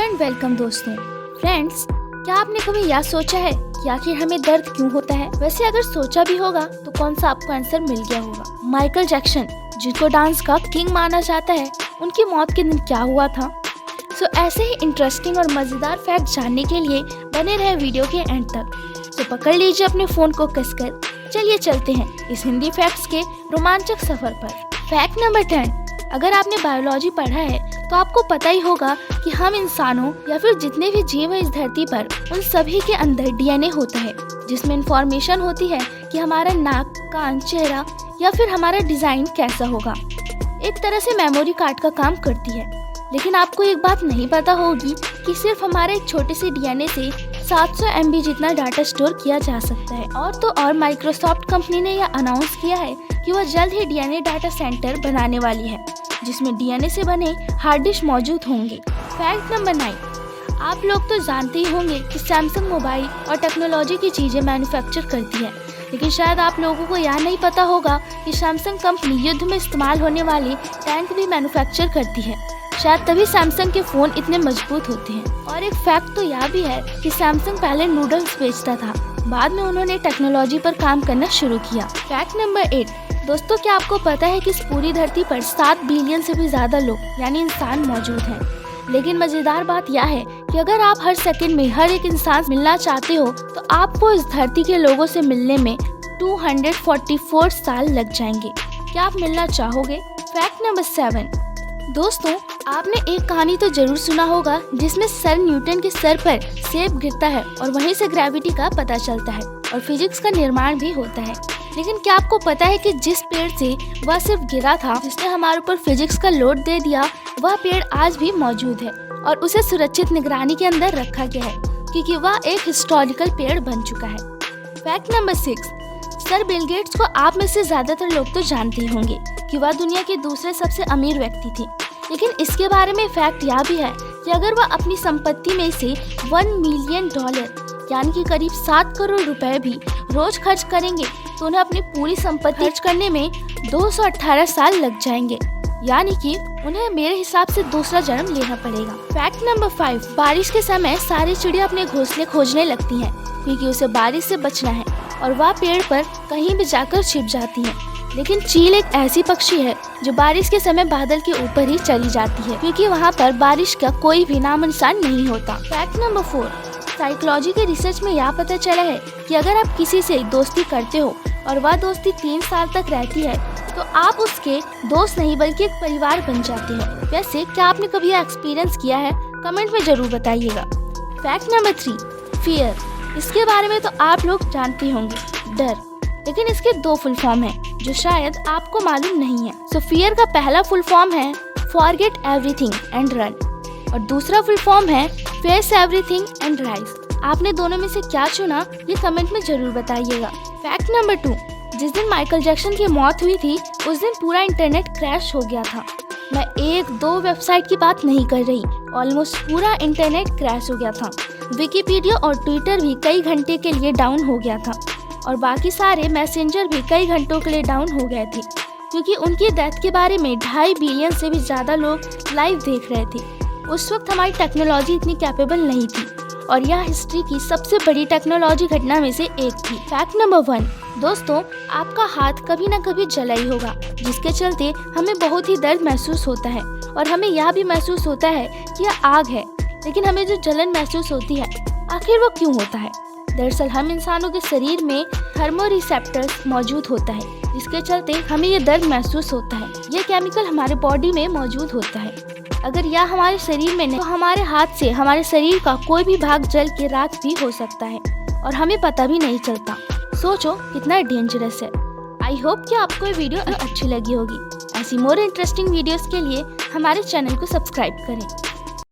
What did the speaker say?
And welcome दोस्तों। Friends, क्या आपने कभी यह सोचा है कि आखिर हमें दर्द क्यों होता है? वैसे अगर सोचा भी होगा तो कौन सा आपको आंसर मिल गया होगा? माइकल जैक्सन, जिनको डांस का किंग माना जाता है, उनकी मौत के दिन क्या हुआ था? ऐसे ही इंटरेस्टिंग और मजेदार फैक्ट जानने के लिए बने रहे वीडियो के एंड तक। पकड़ लीजिए अपने फोन को कसकर, चलिए चलते हैं इस हिंदी फैक्ट्स के रोमांचक सफर पर। Fact number 10। अगर आपने बायोलॉजी पढ़ा है तो आपको पता ही होगा कि हम इंसानों या फिर जितने भी जीव हैं इस धरती पर, उन सभी के अंदर डीएनए होता है, जिसमें इंफॉर्मेशन होती है कि हमारा नाक, कान, चेहरा या फिर हमारा डिजाइन कैसा होगा। एक तरह से मेमोरी कार्ड का काम करती है। लेकिन आपको एक बात नहीं पता होगी कि सिर्फ हमारे एक छोटे से डीएनए से 700 MB जितना डाटा स्टोर किया जा सकता है। और तो और माइक्रोसॉफ्ट कंपनी ने यह अनाउंस किया है कि वह जल्द ही डीएनए डाटा सेंटर बनाने वाली है, जिसमें डीएनए से बने हार्ड डिस्क मौजूद होंगे। Fact number 9। आप लोग तो जानते ही होंगे कि सैमसंग मोबाइल और टेक्नोलॉजी की चीजें मैन्युफैक्चर करती है, लेकिन शायद आप लोगों को यह नहीं पता होगा कि सैमसंग कंपनी युद्ध में इस्तेमाल होने वाले टैंक भी मैन्युफैक्चर करती है। शायद तभी सैमसंग के फोन इतने मजबूत होते हैं। और एक फैक्ट तो यह भी है कि सैमसंग पहले नूडल्स बेचता था, बाद में उन्होंने टेक्नोलॉजी पर काम करना शुरू किया। Fact number 8। दोस्तों, क्या आपको पता है कि इस पूरी धरती पर 7 बिलियन से भी ज्यादा लोग यानी इंसान मौजूद हैं। लेकिन मजेदार बात यह है कि अगर आप हर सेकंड में हर एक इंसान मिलना चाहते हो तो आपको इस धरती के लोगों से मिलने में 244 साल लग जाएंगे। क्या आप मिलना चाहोगे? Fact number 7। दोस्तों, आपने एक कहानी तो जरूर सुना होगा जिसमें सर न्यूटन के सर पर सेब गिरता है और वहीं से ग्रेविटी का पता चलता है और फिजिक्स का निर्माण भी होता है। लेकिन क्या आपको पता है कि जिस पेड़ से वह सिर्फ गिरा था, जिसने हमारे ऊपर फिजिक्स का लोड दे दिया, वह पेड़ आज भी मौजूद है और उसे सुरक्षित निगरानी के अंदर रखा गया है क्योंकि वह एक हिस्टोरिकल पेड़ बन चुका है। Fact number 6। Sir Bill Gates को आप में से ज्यादातर लोग तो जानते ही होंगे कि वह दुनिया के दूसरे सबसे अमीर व्यक्ति थे। लेकिन इसके बारे में फैक्ट यह भी है कि अगर वह अपनी संपत्ति में से $1 मिलियन यानी कि करीब 7 करोड़ रुपए भी रोज खर्च करेंगे तो उन्हें अपनी पूरी संपत्ति खर्च करने में 218 साल लग जाएंगे, यानी कि उन्हें मेरे हिसाब से दूसरा जन्म लेना पड़ेगा। Fact number 5। बारिश के समय सारी चिड़िया अपने घोंसले खोजने लगती हैं क्योंकि उसे बारिश से बचना है और वह पेड़ पर कहीं भी जाकर छिप जाती है। लेकिन चील एक ऐसी पक्षी है जो बारिश के समय बादल के ऊपर ही चली जाती है क्योंकि वहाँ पर बारिश का कोई भी नामो निशान नहीं होता। Fact number 4। साइकोलॉजी के रिसर्च में यह पता चला है कि अगर आप किसी से दोस्ती करते हो और वह दोस्ती 3 साल तक रहती है तो आप उसके दोस्त नहीं बल्कि एक परिवार बन जाते हो। वैसे क्या आपने कभी यह एक्सपीरियंस किया है? कमेंट में जरूर बताइएगा। Fact number 3। फियर। इसके बारे में तो आप लोग जानते होंगे, डर। लेकिन इसके 2 फुल फॉर्म हैं जो शायद आपको मालूम नहीं है। फियर का पहला फुल फॉर्म है फॉरगेट एवरीथिंग एंड रन और दूसरा फुल फॉर्म है फेस एवरीथिंग एंड राइज। आपने दोनों में से क्या चुना, ये कमेंट में जरूर बताइएगा। Fact number 2। जिस दिन माइकल जैक्सन की मौत हुई थी उस दिन पूरा इंटरनेट क्रैश हो गया था। मैं 1-2 वेबसाइट की बात नहीं कर रही, ऑलमोस्ट पूरा इंटरनेट क्रैश हो गया था। विकिपीडिया और ट्विटर भी कई घंटे के लिए डाउन हो गया था और बाकी सारे मैसेंजर भी कई घंटों के लिए डाउन हो गए थे क्योंकि उनकी डेथ के बारे में 2.5 बिलियन से भी ज्यादा लोग लाइव देख रहे थे। उस वक्त हमारी टेक्नोलॉजी इतनी कैपेबल नहीं थी और यह हिस्ट्री की सबसे बड़ी टेक्नोलॉजी घटना में से एक थी। Fact number 1। दोस्तों, आपका हाथ कभी न कभी जला ही होगा, जिसके चलते हमें बहुत ही दर्द महसूस होता है और हमें यह भी महसूस होता है कि यह आग है। लेकिन हमें जो जलन महसूस होती है, आखिर वो क्यों होता है? दरअसल हम इंसानों के शरीर में थर्मोरिसेप्टर्स मौजूद होता है, जिसके चलते हमें ये दर्द महसूस होता है। ये केमिकल हमारे बॉडी में मौजूद होता है। अगर यह हमारे शरीर में नहीं तो हमारे हाथ से हमारे शरीर का कोई भी भाग जल के राख भी हो सकता है और हमें पता भी नहीं चलता। सोचो कितना डेंजरस है। आई होप कि आपको ये वीडियो अच्छी लगी होगी। ऐसी मोर इंटरेस्टिंग वीडियोस के लिए हमारे चैनल को सब्सक्राइब करें।